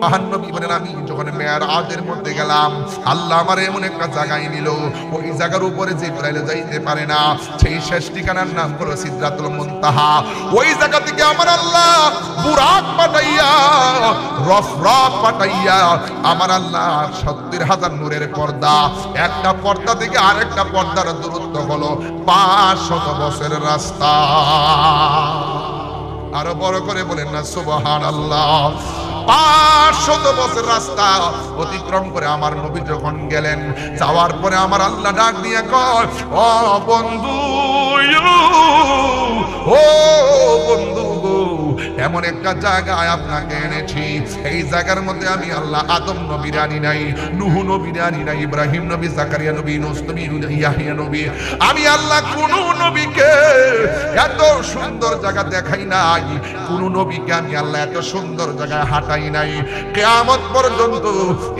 মহানবী বলেন আমি যখন মেরাজের মধ্যে গেলাম আল্লাহ আমার এমন একটা জায়গায় নিল ওই জায়গার উপরে জিবরাইল যাইতে পারে না সেই শেষ ঠিকানার নাম হলো সিদরাতুল মুনতাহা ওই জায়গা থেকে আমার আল্লাহ বুরাক পাঠাইয়া রফরাক পাঠাইয়া আমার আল্লাহ ৭০,০০০ নূরের পর্দা একটা পর্দা থেকে আরেকটা পর্দার দূরত্ব হলো ৫০০ বছরের রাস্তা আরো বড় করে বলেন না সুবহানাল্লাহ ৫০০ বছর রাস্তা অতিক্রম করে আমার নবী যখন গেলেন যাওয়ার পরে আমার আল্লাহ ডাক দিয়ে কয় ও বন্ধু ও বন্ধু এমন একটা জায়গায় আপনাকে এনেছি এই জায়গার মধ্যে আমি আল্লাহ আদম নবীর আনি নাই নূহ নবীর আনি নাই ইব্রাহিম নবী জাকারিয়া নবী ইউনূস নবী ইয়াহইয়া নবী আমি আল্লাহ কোন নবীকে এত সুন্দর জায়গা দেখাই নাই কোন নবীকে আমি আল্লাহ এত সুন্দর জায়গায় হাঁটাই নাই কিয়ামত পর্যন্ত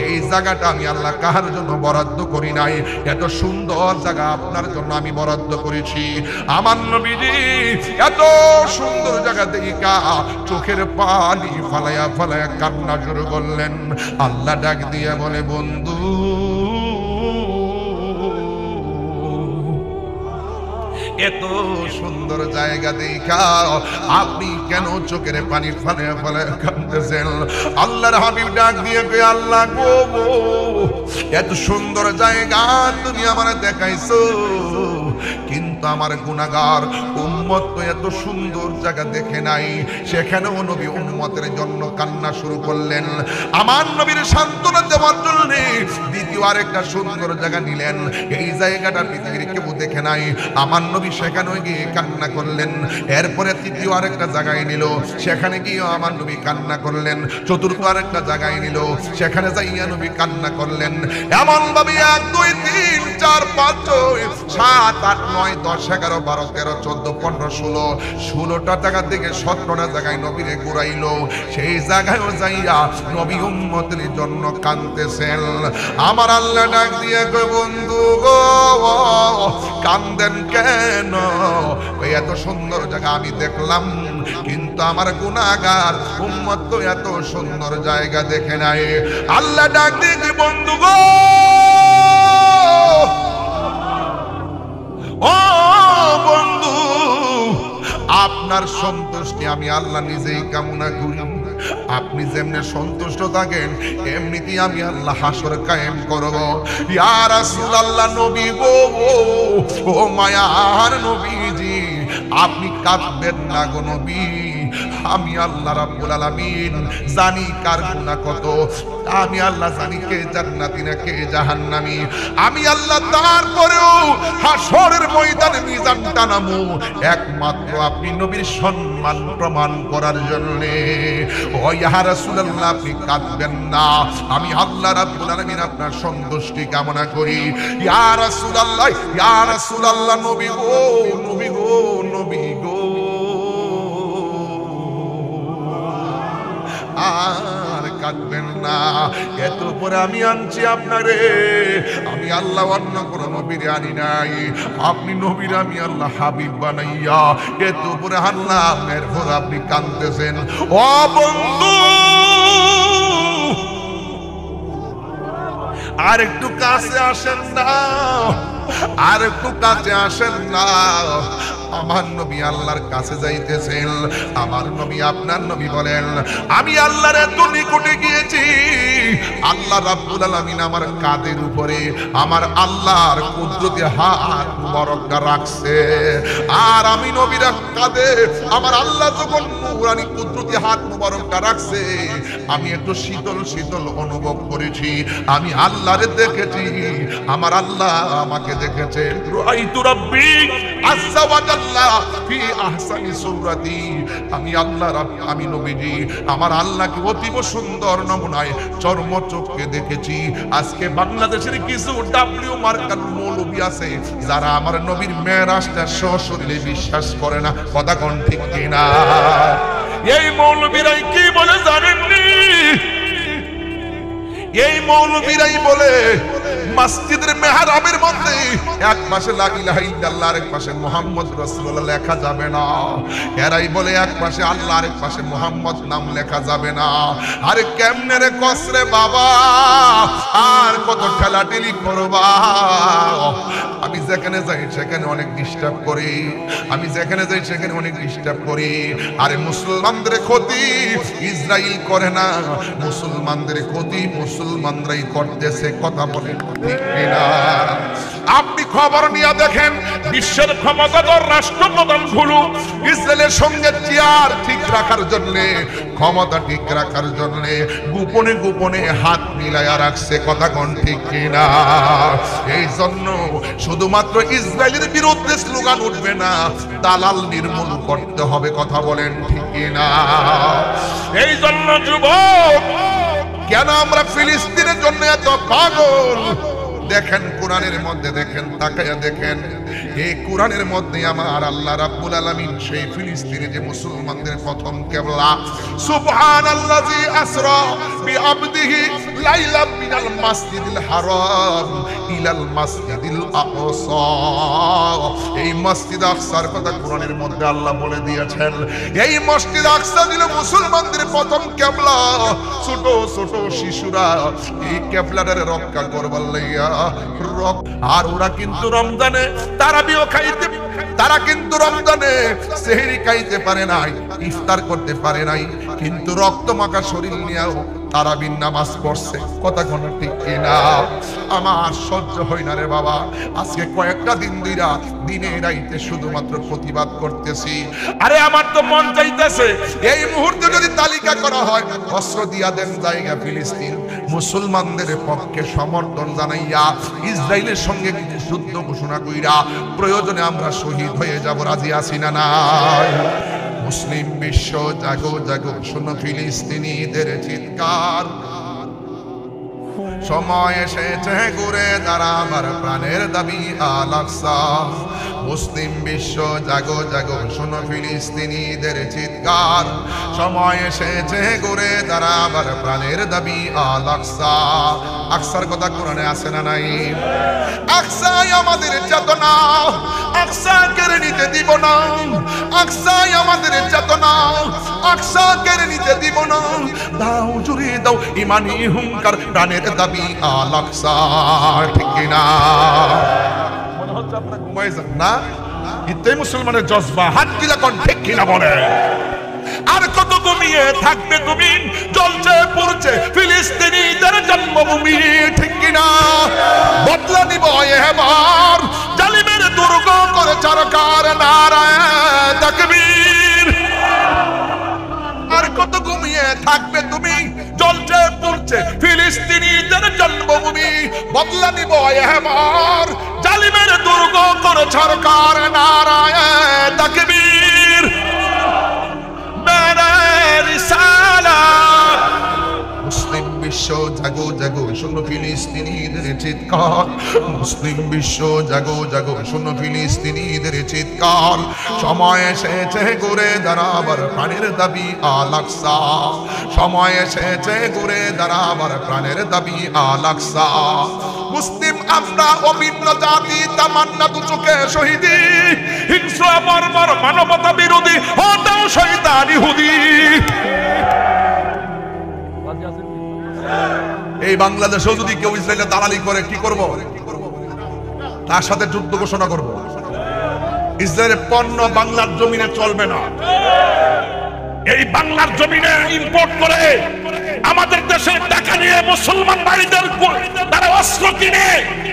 এই জায়গাটা আমি আল্লাহ কাহার জন্য বরাদ্দ করি নাই এত সুন্দর জায়গা আপনার জন্য আমি বরাদ্দ করেছি আমার নবীজি এত সুন্দর জায়গা দেখা চোখের পানি ফালায়া ফালায়া কান্না শুরু করলেন আল্লাহ ডাক দিয়ে বলে বন্ধু এত সুন্দর জায়গা দেখা আপনি কেন চোখের পানি ফালায়া ফালায়া কাঁদতেছেন আল্লাহর হাবিব ডাক দিয়ে কয় আল্লাহ গো এত সুন্দর জায়গা তুমি আমারে দেখাইছো কিন্তু আমার গুনাহগার উম্মত তো এত সুন্দর জায়গা দেখে নাই সেখানেও নবী উম্মতের জন্য কান্না শুরু করলেন আমার নবীর সান্ত্বনা দেওয়ার জন্য দ্বিতীয় আরেকটা সুন্দর জায়গা নিলেন এই জায়গাটা পৃথিবীর কেউ দেখে নাই আমার নবী সেখানে গিয়ে কান্না করলেন এরপরে তৃতীয় আরেকটা জায়গায় নিল সেখানে গিয়ে আমার নবী কান্না করলেন চতুর্থ আরেকটা জায়গায় নিল সেখানে যাইয়া নবী কান্না করলেন এমন ভাবে ১ ২ ৩ ৪ ৫ ৬ ৭ ৮ ৯ ১০ ১১ ১২ ১৩ ১৪ ১৫ ১৬টা জায়গা থেকে ১৭টা জায়গায় নবীরে ঘুরাইলো সেই জায়গায়ও যাইয়া নবী উম্মতের জন্য কাঁদতেছেন আমার আল্লাহ ডাক দিয়ে কয় বন্ধু গো কান্দেন কেন ওই এত সুন্দর জায়গা আমি দেখলাম কিন্তু আমার গুনাহগার উম্মত তো এত সুন্দর জায়গা দেখে নাই আল্লাহ ডাক দিয়ে বন্ধু গো ও বন্ধু আপনার সন্তুষ্টি আমি আল্লাহ নিজেই কামনা করি আপনি যেমনে সন্তুষ্ট থাকেন এমনিতেই আমি আল্লাহ হাসর কায়েম করব ইয়া রাসূলুল্লাহ নবী গো ও মায়ার নবীজি আপনি কাঁদবেন না গো নবী আমি আল্লাহ রাব্বুল আলামিন জানি কার গুনাহ কত আমি আল্লাহ জানি কে জান্নাতি না কে জাহান্নামী আমি আল্লাহ তারপরেও হাসরের ময়দানে মিজান টানামু একমাত্র আপনি নবীর সম্মান প্রমাণ করার জন্য ও ইয়া রাসূলুল্লাহ আপনি কাঁদবেন না আমি আল্লাহ রাব্বুল আলামিন আপনার সন্তুষ্টি কামনা করি ইয়া রাসূলুল্লাহ নবী গো নবী গো নবী গো আর কাঁদবেন না এত উপরে আমি আনছি আপনারে আমি আল্লাহ অন্য কোন নবীর আনি নাই আপনি নবীর আমি আল্লাহ হাবিব বানাইয়া এত উপরে আল্লাহ এরপর আপনি কাঁদতেছেন ও বন্ধু আর একটু কাছে আসেন না আর একটু কাছে আসেন না আমার নবী আল্লাহর কাছে যাইতেছেন আমার নবী আপনার নবী বলেন আমি আল্লাহর এত নিকটে গিয়েছি আল্লাহ রাব্বুল আলামিন আমার কাঁধের উপরে আমার আল্লাহর কুদরতি হাত মুবারকটা রাখছে আর আমি নবীর কাঁধে আমার আল্লাহ যখন নূরানি কুদরতি হাত মুবারকটা রাখছে আমি একটু শীতল শীতল অনুভব করেছি আমি আল্লাহরে দেখেছি আমার আল্লাহ আমাকে দেখেছে রাআইতু রাব্বি আযজা ওয়া জাল্লা ফি আহসানি সূরাতি আমি আল্লাহ আমি নবীজি আমার আল্লাহকে অতীব সুন্দর নমুনায় চর্ম চোখে দেখেছি আজকে বাংলাদেশের কিছু ডাব্লিউ মার্কার মৌলবী আছে যারা আমার নবীর মেরাজটা সশরীরে বিশ্বাস করে না কথা কোন ঠিক কিনা এই মৌলবীরাই কি বলে জানেননি এই মৌলবীরাই বলে মসজিদের মেহরাবের মধ্যে এক পাশে লা ইলাহা ইল্লাল্লাহ আর এক পাশে মুহাম্মদ রাসূলুল্লাহ লেখা যাবে না। এরাই বলে এক পাশে আল্লাহ আর এক পাশে মুহাম্মদ নাম লেখা যাবে না। আরে কেমনে রে কসরে বাবা, আর কত ঠেলাঠেলি করবা? আমি যেখানে যাই সেখানে অনেক ডিস্টার্ব করি, আমি যেখানে যাই সেখানে অনেক ডিস্টার্ব করি। আরে মুসলমানদের ক্ষতি ইসরায়েল করে না, মুসলমানদের ক্ষতি মুসলমানরাই করতেছে। কথা বলেন ঠিক কিনা? আপনি খবর নিয়ে দেখেন, বিশ্বের ক্ষমতাধর রাষ্ট্রপ্রধানগুলো ইসরায়েলের সঙ্গে চেয়ার ঠিক রাখার জন্য, ক্ষমতা ঠিক রাখার জন্য গোপনে গোপনে হাত মিলাইয়া রাখছে। কথা কোন ঠিক কিনা? এই জন্য শুধুমাত্র ইসরায়েলের বিরুদ্ধে স্লোগান উঠবে না, দালাল নির্মূল করতে হবে। কথা বলেন ঠিক কিনা? এই জন্য যুবক, কেন আমরা ফিলিস্তিনের জন্য এত পাগল? দেখেন কোরআনের মধ্যে, দেখেন তাকায়া দেখেন, এই কোরআনের মধ্যে আমার আল্লাহ রাব্বুল আলামিন সেই ফিলিস্তিনে যে মুসলমানদের প্রথম কিবলা, সুবহানাল্লাযী আসরা বিআবদিহি লাইলাম মিনাল মাসজিদিল হারাম ইলাল মাসজিদিল আকসা, এই মসজিদ আকসার কথা কোরআনের মধ্যে আল্লাহ বলে দিয়েছেন। এই মসজিদ আকসা ছিল মুসলমানদের প্রথম কিবলা। ছোট ছোট শিশুরা এই কিবলাটারে রক্ষা করবার লাগিয়া, আর ওরা কিন্তু রমজানে তারাবিও খাইতে, তারা কিন্তু রমজানে সেহরি খাইতে পারে নাই, ইফতার করতে পারে নাই, কিন্তু রক্ত মাখা শরীর নিয়েও তারাবির নামাজ পড়ছে। কথা কোন ঠিক কিনা? আমার সহ্য হয় না রে বাবা। আজকে কয়েকটা দিন ধইরা দিনে রাইতে শুধুমাত্র প্রতিবাদ করতেছি। আরে আমার তো মন চাইতেছে এই মুহূর্তে যদি তালিকা করা হয়, অস্ত্র দিয়া দেন জায়গা ফিলিস্তিন, মুসলমানদের পক্ষে সমর্থন জানাইয়া ইসরায়েলের সঙ্গে যুদ্ধ ঘোষণা কইরা প্রয়োজনে আমরা শহীদ হয়ে যাব। রাজি আছি না নাই? মুসলিম বিশ্ব জাগো জাগো, শোনো ফিলিস্তিনিদের চিৎকার, সময় এসেছে ঘুরে দাঁড়াবার প্রাণের দাবি আল আকসা। মুসলিম বিশ্ব জাগো জাগো, শোনো ফিলিস্তিনিদের চিৎকার, সময় এসেছে ঘুরে দাঁড়াবার প্রাণের দাবি আল আকসা। আকসার কথা কোরআনে আছে না নাই? আকসাই আমাদের চেতনা, আকসা কেড়ে নিতে দিব না, আকসাই আমাদের চেতনা, আকসা কেড়ে নিতে দিব না। দাও জুড়ে দাও ইমানি হুঙ্কার, প্রাণের দাবি আল আকসা। ঠিক কিনা? মনে হচ্ছে আপনারা ঘুমাই যান না? এটাই মুসলমানের জজবা। হাত দিলা কোন ঠিক কিনা বলে? আর কত ঘুমিয়ে থাকবে তুমি? জ্বলছে পুড়ছে ফিলিস্তিনিদের জন্মভূমি। ঠিক কিনা? বদলা নিব এবার, জালিমের দুর্গ করে সরকার, নারায়ে তাকবীর। আর কত ঘুমিয়ে থাকবে তুমি? জ্বলছে পুড়ছে ফিলিস্তিনিদের জন্মভূমি, বদলা নিব এবার, জালিমের দুর্গ করে সরকার, নারায়ে তাকবীর। মুসলিম বিশ্ব জাগো জাগো, শোনো ফিলিস্তিনিদের চিৎকার, মুসলিম বিশ্ব জাগো জাগো, শোনো ফিলিস্তিনিদের চিৎকার, সময় এসেছে ঘুরে দাঁড়াবার প্রাণের দাবি আল আকসা, সময় এসেছে ঘুরে দাঁড়াবার প্রাণের দাবি আল আকসা। মুসলিম আমরা অভিন্ন জাতি, তামান্না দু চোখে শহীদি, হিংস্র বর্বর মানবতা বিরোধী, হটাও শয়তান ইহুদি। এই বাংলাদেশেও যদি কেউ ইসরায়েলের দালালি করে, কি করব? তার সাথে যুদ্ধ ঘোষণা করব। ইসরায়েলের পণ্য বাংলার জমিনে চলবে না। এই বাংলার জমিনে ইম্পোর্ট করে আমাদের দেশের টাকা নিয়ে মুসলমান ভাইদের তারা অস্ত্র কিনে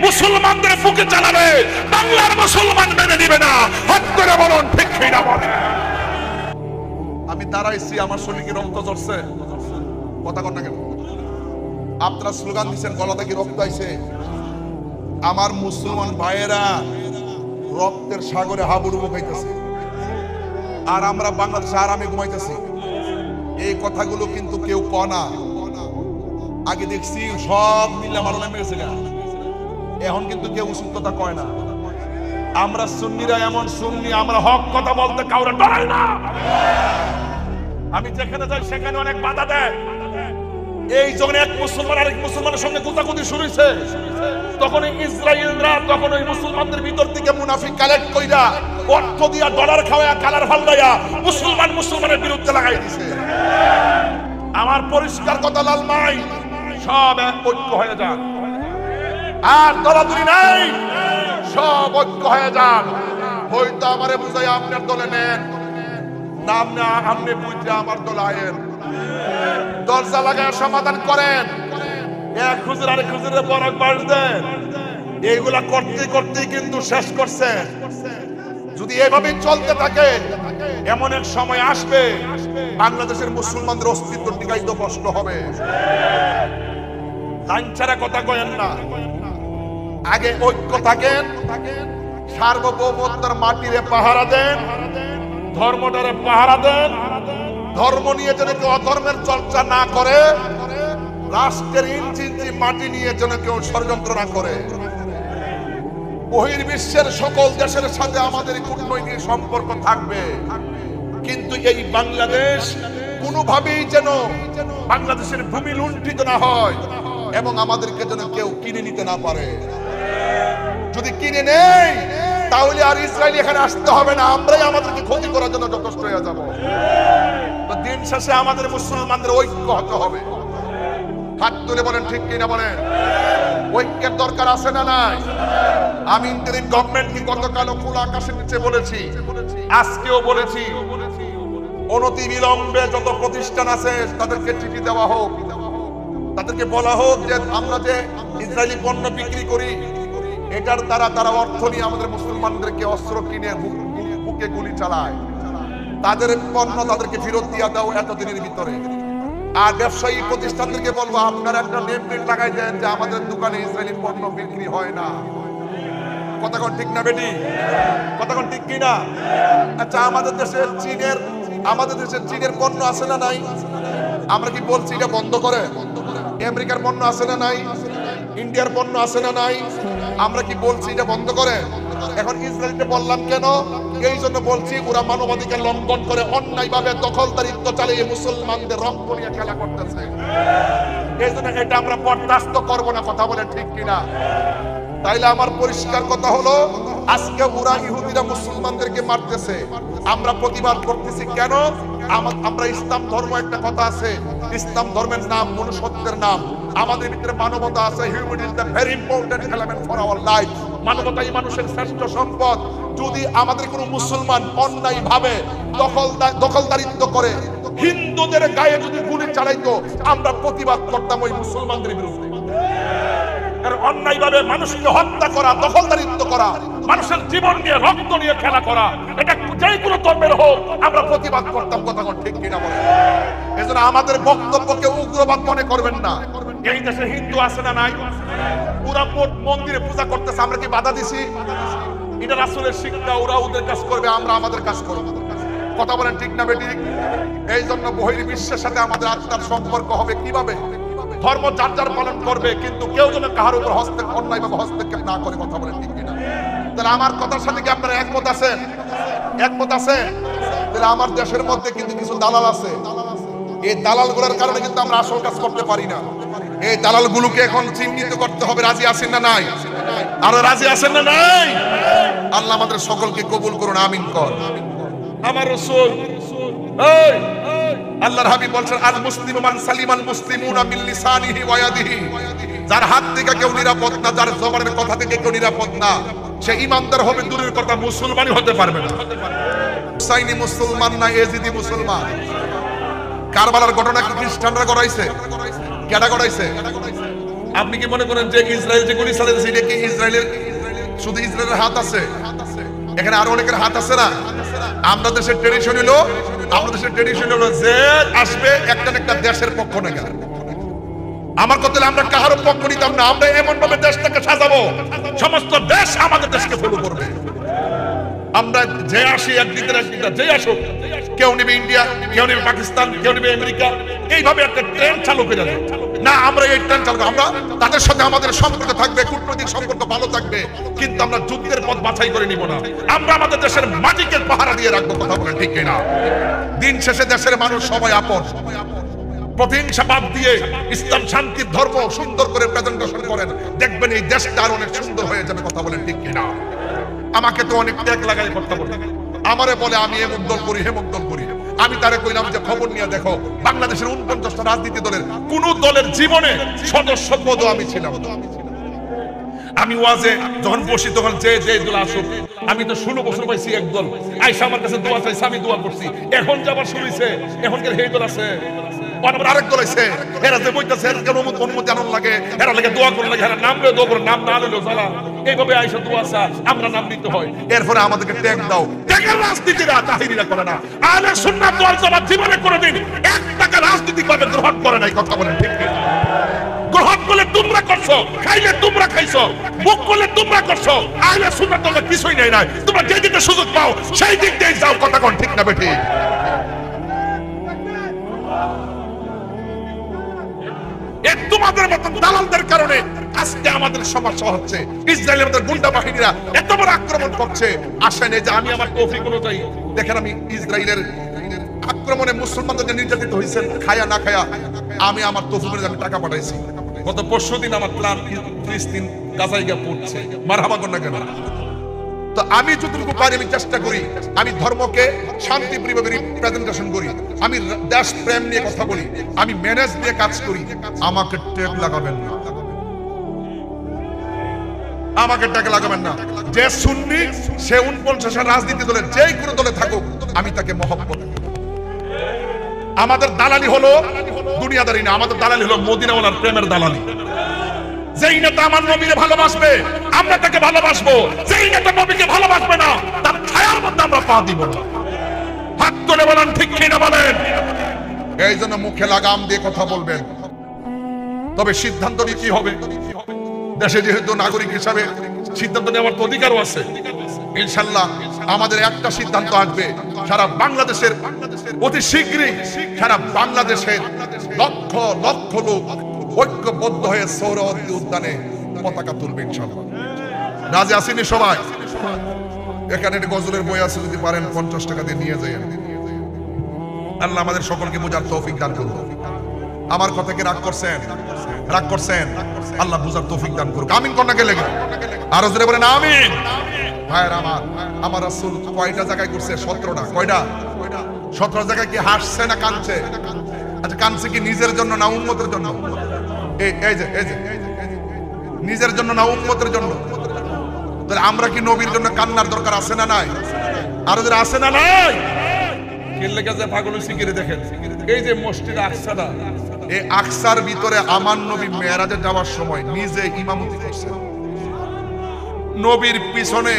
মুসলমানদের বুকে চালাবে, বাংলার মুসলমান মেনে নিবে না। হাত করে বলুন ঠিক কিনা বলে? আমি দাঁড়াইছি, আমার শরীরে রক্ত ঝরছে। কথা কর না কেন? আপনারা স্লোগান দিচ্ছেন, গলা থেকে রক্ত আইছে। আমার মুসলমান ভাইয়েরা রক্তের সাগরে হাবুডুবু খাইতেছে, আর আমরা বাংলাদেশে আরামে ঘুমাইতেছি। এই কথাগুলো কিন্তু কেউ কয় না। আগে দেখছি সব মিলে আমার নামে গেছে, এখন কিন্তু কেউ উচিত কথা কয় না। আমরা সুন্নিরা এমন সুন্নি, আমরা হক কথা বলতে কাউরে ডরাই না। আমি যেখানে যাই সেখানে অনেক বাধা দেয়। এই যখন এক মুসলমান আরেক মুসলমানের সঙ্গে গুতাগুতি শুরু হয়েছে, তখন ইসরায়েলরা তখন ওই মুসলমানদের ভিতর থেকে মুনাফিক কালেক্ট কইরা অর্থ দিয়া ডলার খাওয়া কালার ফালদাইয়া মুসলমানের বিরুদ্ধে লাগাই দিছে। আমার পরিষ্কার কথা লালমাই, সব এক ঐক্য হয়ে যান, আর দলাদলি নাই, সব ঐক্য হয়ে যান। হয়তো আমারে বুঝাই আপনার দলে নেন, নাম না আপনি বুঝে আমার দলে আয়েন, দরজা লাগায় সমাধান করেন, এক হুজুর আরেক হুজুরের বরক বাস দেন। এইগুলা করতে করতে কিন্তু শেষ করছে। যদি এভাবে চলতে থাকে, এমন এক সময় আসবে বাংলাদেশের মুসলমানদের অস্তিত্ব টিকাইতে কষ্ট হবে। লাইন ছাড়া কথা কয়েন না, আগে ঐক্য থাকেন, সার্বভৌমত্বের মাটিরে পাহারা দেন, ধর্মটারে পাহারা দেন। ধর্ম নিয়ে যেন কেউ অধর্মের চর্চা না করে, রাষ্ট্রের ইঞ্চি ইঞ্চি মাটি নিয়ে যেন কেউ ষড়যন্ত্র না করে। বহির্বিশ্বের সকল দেশের সাথে আমাদের কূটনৈতিক সম্পর্ক থাকবে, কিন্তু এই বাংলাদেশ কোনোভাবেই যেন বাংলাদেশের ভূমি লুণ্ঠিত না হয় এবং আমাদেরকে যেন কেউ কিনে নিতে না পারে। যদি কিনে নেই, তাহলে আর ইসরায়েল এখানে আসতে হবে না, আমরাই আমাদেরকে ক্ষতি করার জন্য যথেষ্ট হয়ে যাব। তো দিন শেষে আমাদের মুসলমানদের ঐক্য হতে হবে। হাত তুলে বলেন ঠিক কিনা বলেন, ঐক্যের দরকার আছে না নাই? আমি ইন্টারিম গভর্নমেন্টকে গতকাল খোলা আকাশের নিচে বলেছি, আজকেও বলেছি, অনতি বিলম্বে যত প্রতিষ্ঠান আছে তাদেরকে চিঠি দেওয়া হোক, তাদেরকে বলা হোক যে আমরা যে ইসরায়েলি পণ্য বিক্রি করি, এটার দ্বারা তারা অর্থ নিয়ে আমাদের মুসলমানদেরকে অস্ত্র কিনে বুকে গুলি চালায়, তাদের পণ্য তাদেরকে ফেরত দিয়ে দাও এতদিনের ভিতরে। আর ব্যবসায়ী প্রতিষ্ঠানদেরকে বলবো আপনারা একটা নেম প্লেট লাগাই দেন যে আমাদের দোকানে ইসরায়েলি পণ্য বিক্রি হয় না। কথা কোন ঠিক না বেটি? কথা কোন ঠিক কিনা? আচ্ছা, আমাদের দেশে চীনের পণ্য আছে না নাই? আমরা কি বলছি এটা বন্ধ করে? আমেরিকার পণ্য আছে না নাই? ইন্ডিয়ার পণ্য আছে না নাই? আমরা কি বলছি এটা বন্ধ করে? এখন ইসরায়েলকে বললাম কেন? এই জন্য বলছি ওরা মানবাধিকার লঙ্ঘন করে অন্যায়ভাবে দখলদারিত্ব চালিয়ে মুসলমানদের রক্ত নিয়ে খেলা করতেছে। এই জন্য এটা আমরা বরদাস্ত করবো না। কথা বলে ঠিক কিনা? তাইলে আমার পরিষ্কার কথা হলো, আজকে ওরা ইহুদিরা মুসলমানদেরকে মারতেছে, আমরা প্রতিবাদ করতেছি কেন? আমরা ইসলাম ধর্ম, একটা কথা আছে, ইসলাম ধর্মের নাম মনুষ্যত্বের নাম। আমাদের ভিতরে মানবতা আছে। Humanity is the very important element for our life. মানবতাই মানুষের শ্রেষ্ঠ সম্পদ। যদি আমাদের কোনো মুসলমান অন্যায় ভাবে দখলদারিত্ব করে হিন্দুদের গায়ে যদি গুলি চালাইতো, আমরা প্রতিবাদ করতাম ওই মুসলমানদের বিরুদ্ধে। অন্যায়ভাবে মানুষকে হত্যা করা, দখলদারিত্ব করা, মানুষের জীবন নিয়ে রক্ত নিয়ে খেলা করা, এটা যে কোনো ধর্মের হোক, আমরা প্রতিবাদ করতাম। কথা ঠিক কিনা বলে? এজন্য আমাদের বক্তব্যকে উগ্রবাদ মনে করবেন না। এই দেশে হিন্দু আছে না নাই? পুরা মন্দিরে পূজা করতেছে, আমরা কি বাধা দিছি? এটা রাসূলের শিক্ষা, ওরা ওদের কাজ করবে, আমরা আমাদের কাজ করব। কথা বলেন ঠিক না বেঠিক? এই জন্য বহির্বিশ্বের সাথে আমাদের আত্মার সম্পর্ক হবে কিভাবে? ধর্ম যার যার পালন করবে, কিন্তু কেউ যেন কাহার উপর অন্যায়ভাবে হস্তক্ষেপ না করে। কথা বলেন ঠিক কিনা? তাহলে আমার কথার সাথে কি আপনারা একমত আছেন? একমত আছেন? তাহলে আমার দেশের মধ্যে কিন্তু কিছু দালাল আছে। এই দালালগুলোর কারণে কিন্তু আমরা আসল কাজ করতে পারি না। এই দালালগুলোকে এখন চিহ্নিত করতে হবে। রাজি আছেন না নাই? আরো রাজি আছেন না নাই? আল্লাহ আমাদের সকলকে কবুল করুন, আমিন কর। আমার রাসূল, এই আল্লাহর হাবিব বলছেন, আল মুসলিমু মান সালিমাল মুসলিমুনা মিন লিসানিহি ওয়া ইয়াদিহি। যার হাত থেকে কেউ নিরাপদ না, যার জবানের কথা থেকে কেউ নিরাপদ না, সে ঈমানদার হবে দূরের কথা, মুসলমানই হতে পারবে না। হুসাইনি মুসলমান না, এজিদি মুসলমান। কারবালার ঘটনা কি খ্রিস্টানরা করাইছে? কেডা করাইছে? আপনি কি মনে করেন যে ইসরায়েল যে গুলি চালাইছে এটা কি ইসরায়েলের শুধু ইসরায়েলের হাত আছে? এখানে আরো অনেকের হাত আছে না? আমরা দেশের ট্রেডিশন হলো, যে আসবে একটা একটা দেশের পক্ষ নেই। আমার কথা আমরা কাহারও পক্ষ নিতাম না। আমরা এমন ভাবে দেশটাকে সাজাবো, সমস্ত দেশ আমাদের দেশকে ফলো করবে। আমরা যে আসি একদিকে যে আসুক, কেউ নেবে ইন্ডিয়া, কেউ নেবে পাকিস্তান, কেউ নেবে আমেরিকা, এইভাবে একটা ট্রেন চালু করে যাবে না। আমরা এই ট্রেন চালু, আমরা তাদের সাথে আমাদের সম্পর্ক থাকবে, কূটনৈতিক সম্পর্ক ভালো থাকবে, কিন্তু আমরা যুদ্ধের পথ বাছাই করে নিব না। আমরা আমাদের দেশের মাটিকে পাহারা দিয়ে রাখবো। কথা বলেন ঠিক কিনা? দিন শেষে দেশের মানুষ সবাই আপন। প্রতিহিংসা বাদ দিয়ে ইসলাম শান্তির ধর্ম সুন্দর করে প্রেজেন্টেশন করেন, দেখবেন এই দেশটা আর অনেক সুন্দর হয়ে যাবে। কথা বলেন ঠিক কিনা? আমাকে তো অনেক ত্যাগ লাগাই কথা বলে, আমারে বলে আমি এমন দল করি হেমক দল করি। আমি তারে কইলাম যে খবর নিয়ে দেখো, বাংলাদেশের 49টা রাজনীতি দলের কোন দলের জীবনে সদস্য পদও আমি ছিলাম না। আমি ওয়াজে যখন বসি তখন যে যে দল আসুক, আমি তো 16 বছর পাইছি এক দল আইসা আমার কাছে দোয়া চাইছে, আমি দোয়া করছি। এখন যাবার শুরু হইছে, এখন কে এই দল আছে, আরেক দল আছে, এরা যে বইতাছে এর কেন অনুমতি আনন্দ লাগে, এরা লাগে দোয়া করে লাগে, এরা নাম লয়ে দোয়া করে, নাম না লইলো জ্বালা। এইভাবে আইসা দোয়া চা, আমরা নাম নিতে হয়। এরপরে আমাদেরকে ট্যাগ দাও, ট্যাগের রাজনীতিরা তাহিরিরা করে না। আহলে সুন্নাত ওয়াল জামাত জীবনে কোনোদিন 1 টাকা রাজনীতি করবে গ্রহণ করে নাই। কথা বলেন ঠিক কি? গ্রহণ করলে তোমরা করছো, খাইলে তোমরা খাইছো, মুখ করলে তোমরা করছো। আহলে সুন্নাত তোমরা কিছুই নাই নাই, তোমরা যে দিকে সুযোগ পাও সেই দিক দিয়ে যাও। কথা কোন ঠিক না বেঠিক? তোমাদের মতন দালালদের কারণে আজকে আমাদের সমস্যা হচ্ছে। ইসরায়েলের মধ্যে গুন্ডা বাহিনীরা এত বড় আক্রমণ করছে। আসেন এই যে আমি আমার তৌফিক অনুযায়ী দেখেন, আমি ইসরায়েলের আক্রমণে মুসলমানদের নির্যাতিত হয়েছেন, খায়া না খায়া আমি আমার তৌফিক অনুযায়ী আমি টাকা পাঠাইছি। গত পরশুদিন আমার প্ল্যান ফিলিস্তিন গাজায় গিয়ে পড়ছে, মারহাবা কর না কেন? তো আমি যতটুকু পারি আমি চেষ্টা করি, আমি ধর্মকে শান্তিপ্রিয়ভাবে প্রেজেন্টেশন করি, আমি দেশ প্রেম নিয়ে কথা বলি, আমি ম্যানেজ দিয়ে কাজ করি। আমাকে ট্যাগ লাগাবেন না, আমাকে ট্যাগ লাগাবেন না। যে সুন্নি সে 49 রাজনীতি দলের যে কোনো দলে থাকুক, আমি তাকে মহব্বত করি। আমাদের দালালি হলো দুনিয়াদারি না, আমাদের দালালি হলো মদিনাওয়ালার প্রেমের দালালি। যেই নেতা আমার নবীকে ভালোবাসবে আমরা তাকে ভালোবাসবো, যেই নেতা নবীকে ভালোবাসবে না তার ছায়ার মধ্যে আমরা পা দিব না। হাত তুলে বলেন ঠিক কিনা বলেন? এই জন্য মুখে লাগাম দিয়ে কথা বলবেন, তবে সিদ্ধান্ত নিতে হবে। দেশে যেহেতু নাগরিক হিসাবে সিদ্ধান্ত নেওয়ার তো অধিকারও আছে। ইনশাআল্লাহ আমাদের একটা সিদ্ধান্ত আসবে, সারা বাংলাদেশের অতি শীঘ্রই সারা বাংলাদেশের লক্ষ লক্ষ লোক ঐক্যবদ্ধ হয়ে সৌরওয়ার্দী উদ্যানে পতাকা তুলবে ইনশাআল্লাহ। রাজি আসেনি সবাই? এখানে একটা গজলের বই আছে, যদি পারেন 50 টাকা দিয়ে নিয়ে যাই। আল্লাহ আমাদের সকলকে বোঝার তৌফিক দান করুন। আমার কথা কি রাগ করছেন? রাগ করছেন? আল্লাহ বুঝার তৌফিক দান করুক। আমিন কোন নাকি লেগে আরো জোরে বলেন আমিন। ভাইরা আমার রাসূল কয়টা জায়গায় ঘুরছে? 17টা। কয়টা? 17 জায়গায় কি হাসছে না কাঁদছে? আচ্ছা কাঁদছে কি নিজের জন্য না উম্মতের জন্য? এই যে নিজের জন্য না উম্মতের জন্য? তাহলে আমরা কি নবীর জন্য কান্নার দরকার আছে না নাই? আরো যারা আছে না নাই? কেলে গেছে পাগল সিকিরে দেখেন, এই যে মসজিদ আকসাটা, এই আকসার ভিতরে আমার নবী মেরাজে যাওয়ার সময় নিজে ইমামতি করছেন। নবীর পিছনে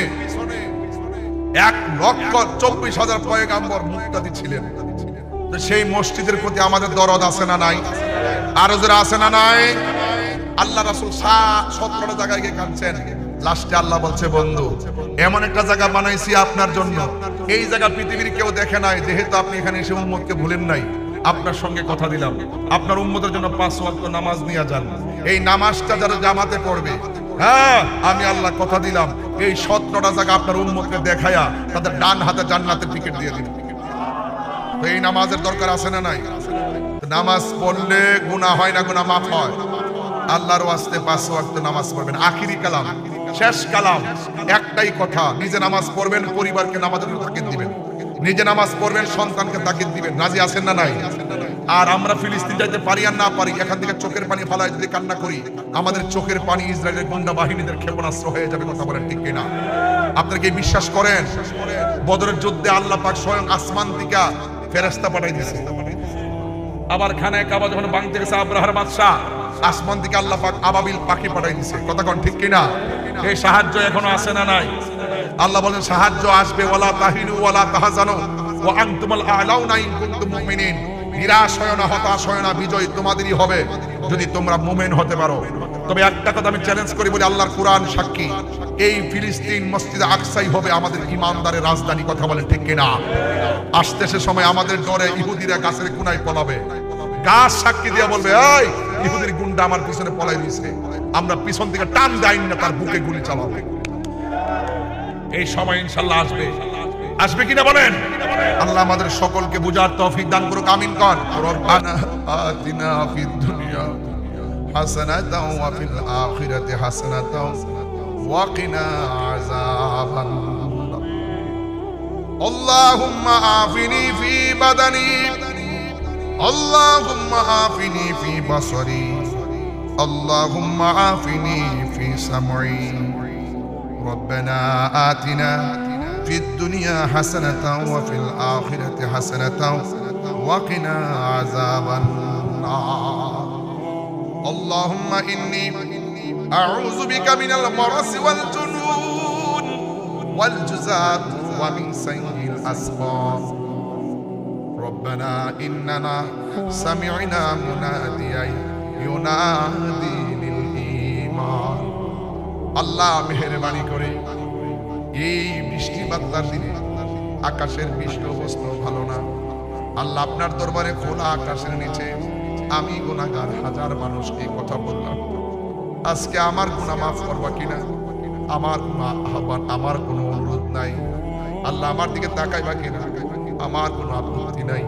1,24,000 পয়গাম্বর মুক্তাদি ছিলেন। সেই মসজিদের প্রতি আমাদের দরদ আছে না নাই? আরো যারা আছে না নাই? আল্লাহ রাসূল 17টা জায়গায় গিয়ে কাঁদছেন। লাস্টে আল্লাহ বলছে, বন্ধু এমন একটা জায়গা বানাইছি আপনার জন্য, এই জায়গা পৃথিবীর কেউ দেখে নাই। যেহেতু আপনি এখানে এসে উম্মতকে ভুলেন নাই, আপনার সঙ্গে কথা দিলাম আপনার উম্মতের জন্য 5 ওয়াক্ত নামাজ নিয়ে যান। এই নামাজটা যারা জামাতে পড়বে, হ্যাঁ আমি আল্লাহ কথা দিলাম এই 17টা জায়গা আপনার উম্মতকে দেখায়া তাদের ডান হাতে জান্নাতের টিকিট দিয়ে দিন। তো এই নামাজের দরকার আছে না নাই? নামাজ পড়লে গুনাহ হয় না, গুনাহ মাফ হয়। আল্লাহর ওয়াস্তে 5 ওয়াক্ত নামাজ পড়বেন। আখিরি কালাম, শেষ কালাম, একটাই কথা, নিজে নামাজ পড়বেন, পরিবারকে নামাজের তাকিদ দিবেন, নিজে নামাজ পড়বেন, সন্তানকে তাকিদ দিবেন। রাজি আছেন না নাই? আর আমরা ফিলিস্তিন যাইতে পারি আর না পারি, এখান থেকে চোখের পানি ফালায় যদি কান্না করি, আমাদের চোখের পানি ইসরায়েলের গুন্ডা বাহিনীদের ক্ষেপণাস্ত্র হয়ে যাবে। কথা বলেন ঠিক কিনা? আপনারা কি বিশ্বাস করেন? বদরের যুদ্ধে আল্লাহ পাক স্বয়ং আসমান থেকে ফেরেশতা পাঠাই দিয়েছে। আবার খানায় কাবা যখন ভাঙতে গেছে আব্রাহার বাদশা, আসমান থেকে আল্লাহ পাক আবাবিল পাখি পাঠাই দিয়েছে। কথা কোন ঠিক কিনা? এই সাহায্য এখনো আসে না নাই? আল্লাহ বলেন সাহায্য আসবে, ওয়ালা তাহিনু ওয়ালা তাহজানু ওয়া আনতুমুল আ'লাউনা ইন কুনতুম মুমিনিন। নিরাশ হয় না, হতাশ হয় না, বিজয় তোমাদেরই হবে যদি তোমরা মুমিন হতে পারো। তবে একটা কথা আমি চ্যালেঞ্জ করি বলি, আল্লাহর কোরআন সাক্ষী, এই ফিলিস্তিন মসজিদে আকসাই হবে আমাদের ঈমানদারের রাজধানী। কথা বলেন ঠিক কিনা? আসতে সে সময় আমাদের ডরে ইহুদিরা গাছের কোনায় পলাবে, গাছ সাক্ষী দিয়ে বলবে, এই ইহুদির গুন্ডা আমার পিছনে পলাই দিয়েছে, আমরা পিছন থেকে টান দেয় না তার বুকে গুলি চালাবো। এই সময় ইনশাআল্লাহ আসবে। আসবে কিনা বলেন? আল্লাহ আমাদের সকলকে বুঝার তৌফিক দান করুক, আমিন কর। রব্বানা আতিনা ফিদ দুনিয়া হাসানাতাও ওয়া ফিল আখিরাতি হাসানাতাও ওয়া কিনা আযাবান নার। আল্লাহুম্মা আফিনি ফি বাদানি, আল্লাহুম্মা আফিনি ফি বাসরি, আল্লাহুম্মা আফিনি ফি সামঈ। রব্বানা আতিনা ফিদ দুনিয়া হাসানাতাও ওয়া ফিল আখিরাতি হাসানাতাও ওয়া কিনা আযাবান নার। আল্লাহুম্মা ইন্নী আউযু বিকা মিনাল মারাসি ওয়াল জুনুন ওয়াল জুযাত ওয়া মিন সাইয়্যিল আসকাম। রব্বানা ইন্নানা সামি'না মুনাদিয়ান ইউনাদি লিল ঈমান। আল্লাহ মেহেরবানি করে এই বৃষ্টি বাদলার দিনে আকাশের বৃষ্টি অবস্থা ভালো না। আল্লাহ আপনার দরবারে খোলা আকাশের নিচে আমি গুনাহগার হাজার মানুষকে কথা বললাম, আজকে আমার গুনাহ মাফ করবা কিনা? আমার কোনো আহ্বান, আমার কোনো অনুরোধ নাই। আল্লাহ আমার দিকে তাকাইবা কিনা? আমার কোনো আপত্তি নাই।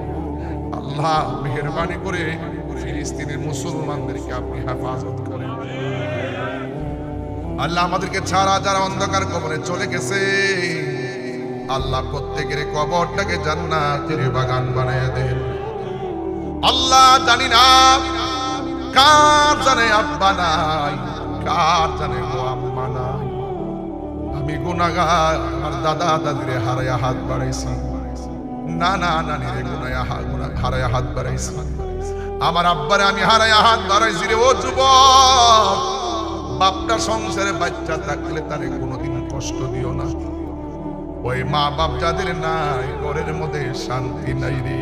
আল্লাহ মেহেরবানি করে ফিলিস্তিনের মুসলমানদেরকে আপনি হেফাজত করেন। আল্লাহ আমাদেরকে ছাড়া যারা অন্ধকার কবরে চলে গেছে, আল্লাহ প্রত্যেকের কবরটাকে জান্নাতের বাগান বানায় দেন। আল্লাহ জানি না কার জানে আব্বা নাই, কার জানে আম্মা নাই। আমি গুনাহগার, আমার দাদা দাদিরে হারায়া হাত বাড়াইছি, নানা নানিরে হারায়া হাত বাড়াইছি, আমার আব্বারে আমি হারায়া হাত বাড়াইছি রে। ও যুবক, বাপটা সংসারে বাচ্চা থাকলে তারে কোনোদিন কষ্ট দিও না। ওই মা বাপ যাদের নাই, ঘরের মধ্যে শান্তি নাই রে।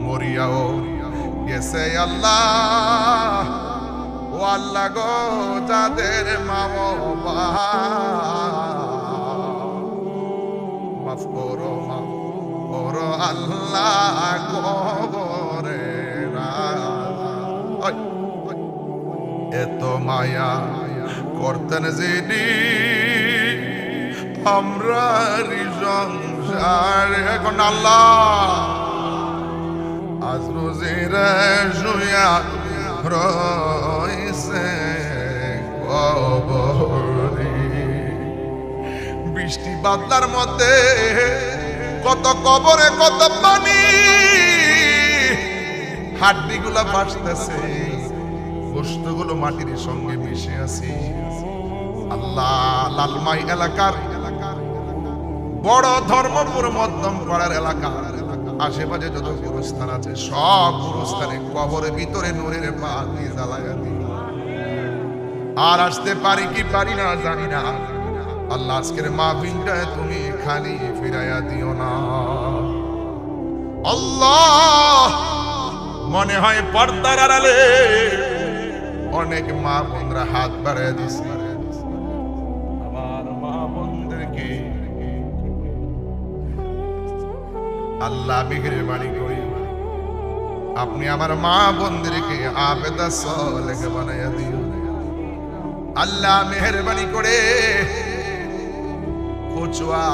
মরিয়াও গেছে আল্লাহ, ও আল্লাহ গো, যাদের মা বাবা মাফ করো, মাফ করো আল্লাহ কবরে এত মায়া করতেন যিনি, আমরা সংসার এখন আল্লাহ আজ রোজিরে শুয়া রইছে কবরে। বৃষ্টি বাদলার মধ্যে কত কবরে কত পানি, হাড্ডিগুলা ভাসতেছে, গোশতগুলো মাটির সঙ্গে মিশে আছে। আল্লাহ লালমাই এলাকার বড় ধর্মপুর মধ্যম পাড়ার এলাকা আশেপাশে যত গুরুস্থান আছে, সব গুরুস্থানে কবরের ভিতরে নূরের বাতি জ্বালায়া দিই। আর আসতে পারি কি পারি না জানি না। আল্লাহ আজকের মাহফিলটা তুমি খালি ফিরাইয়া দিও না। আল্লাহ মনে হয় পর্দার আড়ালে অনেক মা বোনরা হাত বাড়াইয়া দিছে। আমার মা বোনদেরকে আল্লাহ মেহেরবানি করে আপনি আমার মা বোনদেরকে আবেদা সালেহ বানাইয়া দিও। আল্লাহ মেহেরবানি করে কচুয়া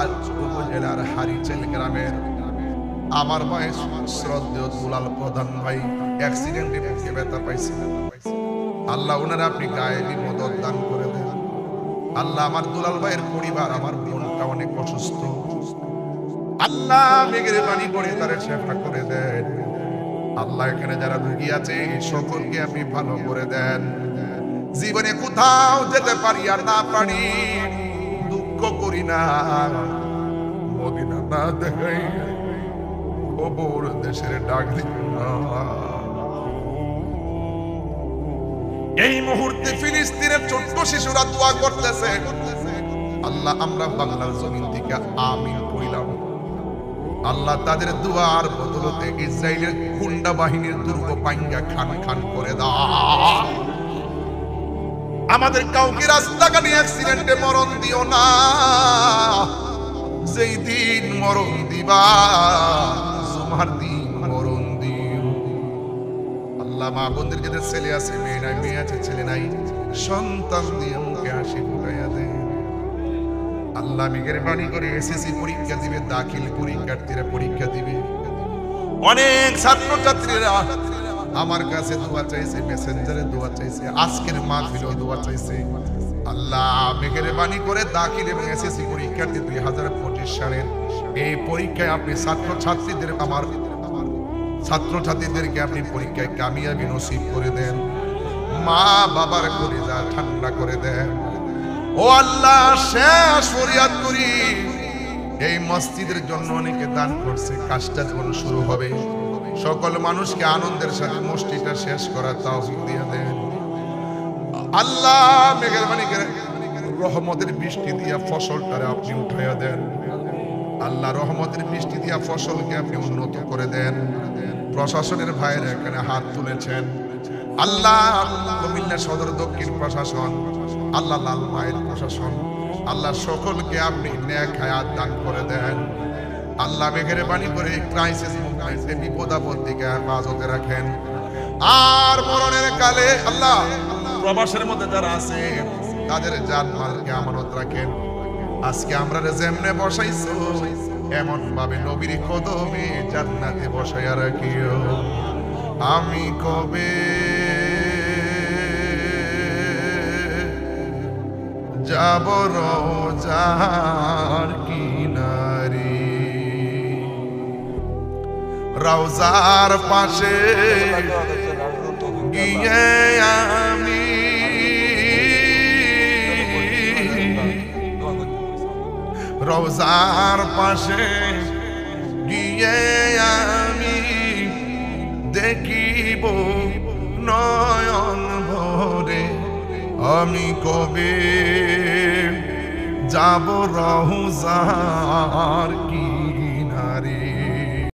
উপজেলার হারিচেল গ্রামের আমার ভাই শ্রদ্ধেয় দুলাল প্রধান ভাই অ্যাক্সিডেন্টে বুকে ব্যথা পাইছে। আল্লাহ ওনারা আপনি গায়েবী মদত দান করে দেন। আল্লাহ আমার দুলাল ভাইয়ের পরিবার, আমার বোনটা অনেক অসুস্থ, আল্লাহ মেহেরবানি করে তারে সেবা করে দেন। আল্লাহ এখানে যারা রোগী আছে সকলকে আপনি ভালো করে দেন। জীবনে কোথাও যেতে পারি আর না পারি, দুঃখ করি না, মদিনা না দেখাই খবর দেশের ডাক দিন না। এই মুহূর্তে ফিলিস্তিনের ছোট্ট শিশুরা দোয়া করতেছে, আল্লাহ আমরা বাংলার জমিন থেকে আমিন কইলাম। আল্লাহ তাদের দুয়ার বদলতে ইসরায়েলের গুন্ডা বাহিনীর দুর্গ পাইঙ্গা খান খান করে দাও। আমাদের কাউকে রাস্তাঘাটে অ্যাক্সিডেন্টে মরণ দিও না। যেই দিন মরণ দিবা জুমার দিন মরণ দিও। আল্লাহ মা বোনদের যাদের ছেলে আছে, মেয়ে নাই, মেয়ে আছে ছেলে নাই, সন্তান দিয়ে মুখে হাসি ফুটাইয়া দেন। আল্লাহ মেহেরবানি করে এসএসসি পরীক্ষা দিবে, দাখিল পরীক্ষার্থীরা পরীক্ষা দিবে। অনেক ছাত্রছাত্রীরা আমার কাছে দোয়া চাইছে, মেসেঞ্জারে দোয়া চাইছে, আজকের মাহফিলেও দোয়া চাইছে। আল্লাহ মেহেরবানি করে দাখিল এবং এসএসসি পরীক্ষার্থী 2025 সালের এই পরীক্ষায় আপনি ছাত্রছাত্রীদেরকে আপনি পরীক্ষায় কামিয়াবি নসিব করে দেন। মা বাবার কলিজা ঠান্ডা করে দেন। ও আল্লাহ, শেষ ফরিয়াদ করি, এই মসজিদের জন্য অনেকে দান করছে, কাজটা যখন শুরু হবে সকল মানুষকে আনন্দের সাথে মসজিদটা শেষ করার তৌফিক দিয়ে দেন। আল্লাহ মেহেরবানি করে রহমতের বৃষ্টি দিয়া ফসলটারে আপনি উঠাইয়া দেন। আল্লাহ রহমতের বৃষ্টি দিয়া ফসলকে আপনি উন্নত করে দেন। প্রশাসনের ভাইয়েরা এখানে হাত তুলেছেন। আল্লাহ কুমিল্লা সদর দক্ষিণ প্রশাসন, আল্লাহ লাল মায়ের প্রশাসন, আল্লাহ সকলকে আপনি নেক হায়াত দান করে দেন। আল্লাহ মেহেরবানি করে ক্রাইসিস মুভমেন্টে বিপদ আপদ থেকে হেফাজতে রাখেন। আর মরণের কালে আল্লাহ প্রবাসের মধ্যে যারা আছে তাদের জানমালকে আমানত রাখেন। আজকে আমরা যেমনে বসাইছো এমন ভাবে নবীর কদমে জান্নাতে বসাইয়া রাখিও। আমি কবে যাব রওজার কিনারে, রওজার পাশে গিয়ে আমি রওজার পাশে গিয়ে আমি দেখিব নয়ন ভরে। আমি কবে যাব রওজার কি